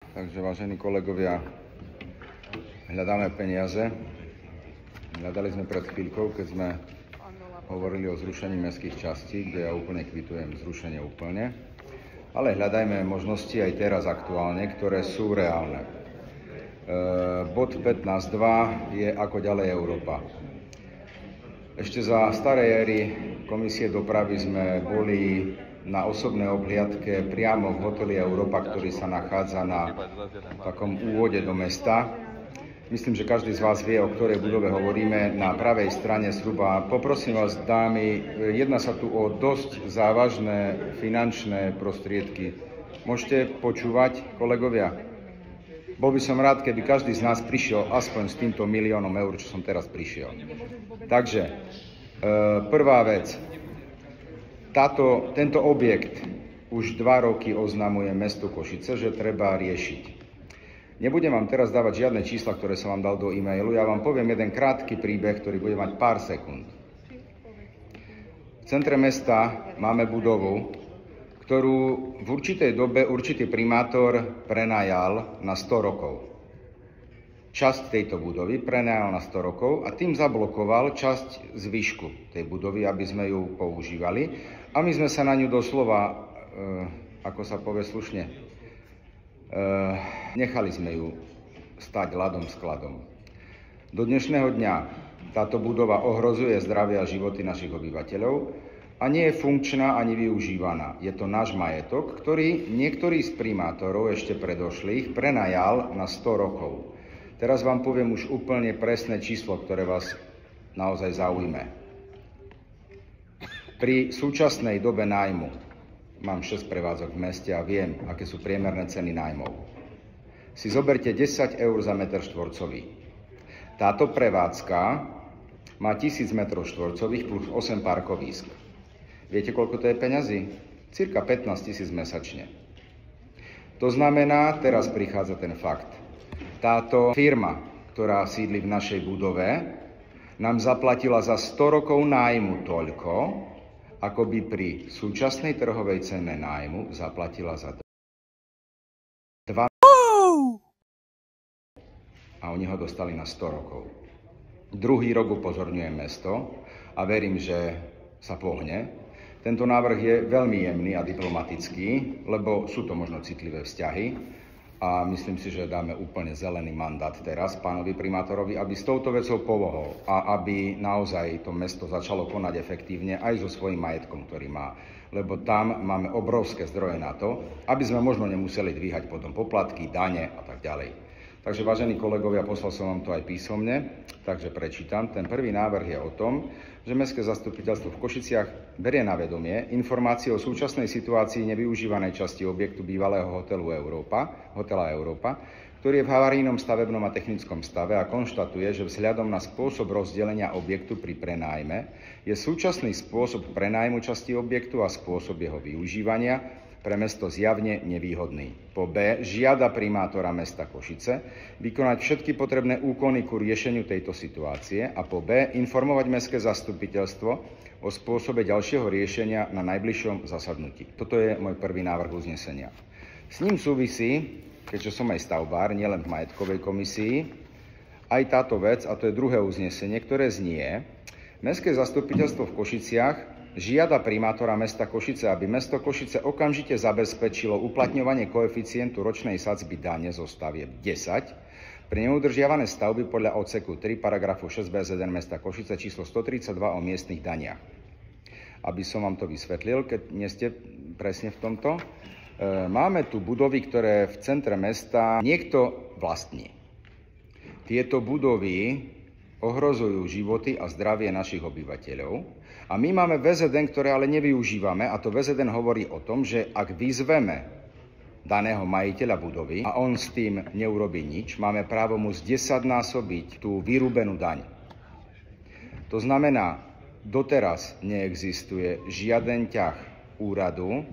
Takže, vážení kolegovia, hľadáme peniaze. Hľadali sme pred chvíľkou, keď sme hovorili o zrušení mestských častí, kde ja úplne kvitujem zrušenie úplne. Ale hľadajme možnosti aj teraz aktuálne, ktoré sú reálne. Bod 15.2 je ako ďalej Európa. Ešte za starej éry Komisie dopravy sme boli na osobnej obhliadke priamo v hoteli Európa, ktorý sa nachádza na takom úvode do mesta. Myslím, že každý z vás vie, o ktorej budove hovoríme. Na pravej strane zhruba, poprosím vás, dámy, jedná sa tu o dosť závažné finančné prostriedky. Môžete počúvať, kolegovia? Bol by som rád, keby každý z nás prišiel aspoň s týmto miliónom eur, čo som teraz prišiel. Takže, prvá vec. Tento objekt už 2 roky oznamuje mesto Košice, že treba riešiť. Nebudem vám teraz dávať žiadne čísla, ktoré som vám dal do e-mailu. Ja vám poviem jeden krátky príbeh, ktorý bude mať pár sekúnd. V centre mesta máme budovu, ktorú v určitej dobe určitý primátor prenajal na 100 rokov. Časť tejto budovy prenajal na 100 rokov a tým zablokoval časť zvyšku tej budovy, aby sme ju používali. A my sme sa na ňu doslova, ako sa povie slušne, nechali sme ju stať ľadom skladom. Do dnešného dňa táto budova ohrozuje zdravie a životy našich obyvateľov a nie je funkčná ani využívaná. Je to náš majetok, ktorý niektorý z primátorov ešte predošlých prenajal na 100 rokov. Teraz vám poviem už úplne presné číslo, ktoré vás naozaj zaujme. Pri súčasnej dobe nájmu, mám 6 prevádzok v meste a viem, aké sú priemerné ceny nájmov. Si zoberte 10 eur za meter štvorcový. Táto prevádzka má 1000 metrov štvorcových plus 8 parkovísk. Viete, koľko to je peňazí? Cirka 15 000 mesačne. To znamená, teraz prichádza ten fakt. Táto firma, ktorá sídli v našej budove, nám zaplatila za 100 rokov nájmu toľko, ako by pri súčasnej trhovej cene nájmu zaplatila za 2. A oni ho dostali na 100 rokov. Druhý rok upozorňujem mesto a verím, že sa pohne. Tento návrh je veľmi jemný a diplomatický, lebo sú to možno citlivé vzťahy. A myslím si, že dáme úplne zelený mandát teraz pánovi primátorovi, aby s touto vecou pomohol a aby naozaj to mesto začalo konať efektívne aj so svojím majetkom, ktorý má. Lebo tam máme obrovské zdroje na to, aby sme možno nemuseli dvíhať potom poplatky, dane a tak ďalej. Takže, vážení kolegovia, poslal som vám to aj písomne, takže prečítam. Ten prvý návrh je o tom, že Mestské zastupiteľstvo v Košiciach berie na vedomie informácie o súčasnej situácii nevyužívanej časti objektu bývalého hotela Európa, ktorý je v havarijnom stavebnom a technickom stave a konštatuje, že vzhľadom na spôsob rozdelenia objektu pri prenájme je súčasný spôsob prenájmu časti objektu a spôsob jeho využívania pre mesto zjavne nevýhodný. Po B. Žiada primátora mesta Košice vykonať všetky potrebné úkony ku riešeniu tejto situácie a po B. informovať mestské zastupiteľstvo o spôsobe ďalšieho riešenia na najbližšom zasadnutí. Toto je môj prvý návrh uznesenia. S ním súvisí, keďže som aj stavbár, nielen v majetkovej komisii, aj táto vec, a to je druhé uznesenie, ktoré znie: Mestské zastupiteľstvo v Košiciach žiada primátora mesta Košice, aby mesto Košice okamžite zabezpečilo uplatňovanie koeficientu ročnej sadzby dane zo stavieb 10 pre neudržiavané stavby podľa odseku 3 paragrafu 6 BZN mesta Košice číslo 132 o miestnych daniach. Aby som vám to vysvetlil, keď nie ste presne v tomto. Máme tu budovy, ktoré v centre mesta niekto vlastní. Tieto budovy ohrozujú životy a zdravie našich obyvateľov. A my máme VZN, ktoré ale nevyužívame, a to VZN hovorí o tom, že ak vyzveme daného majiteľa budovy a on s tým neurobí nič, máme právo mu z10-násobiť tú vyrúbenú daň. To znamená, doteraz neexistuje žiaden ťah úradu